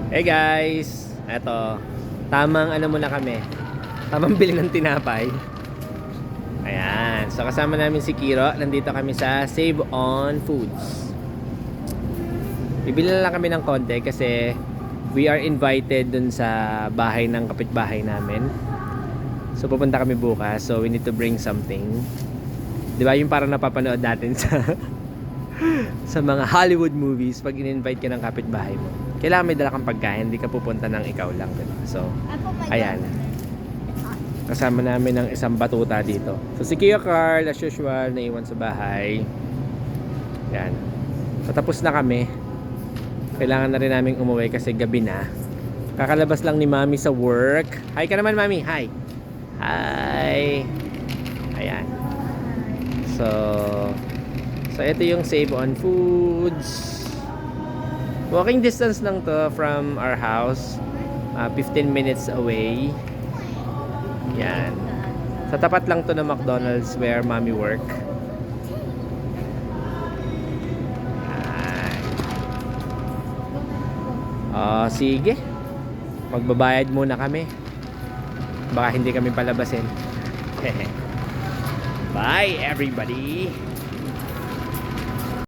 Hey guys, eto, tamang ano muna kami, tamang bili ng tinapay. Ayan, so kasama namin si Kiro, nandito kami sa Save on Foods. Bibili na lang kami ng konti kasi we are invited dun sa bahay ng kapitbahay namin. So pupunta kami bukas, so we need to bring something. Di ba yung parang napapanood natin sa sa mga Hollywood movies, pag in-invite ka ng kapitbahay mo, kailangan may dala kang pagkain, hindi ka pupunta ng ikaw lang, diba? So, ayan. Kasama namin ng isang batuta dito. So, si Kia Carl, as usual, naiwan sa bahay. Yan. So, tapos na kami. Kailangan na rin namin umuwi kasi gabi na. Kakalabas lang ni Mami sa work. Hi ka naman, Mami. Hi. Hi. Ayan. So ito yung Save on Foods. Walking distance lang to from our house. 15 minutes away. Yan. Sa tapat lang to ng McDonald's where Mommy work. Sige. Magbabayad muna kami. Baka hindi kami palabasin. Bye everybody.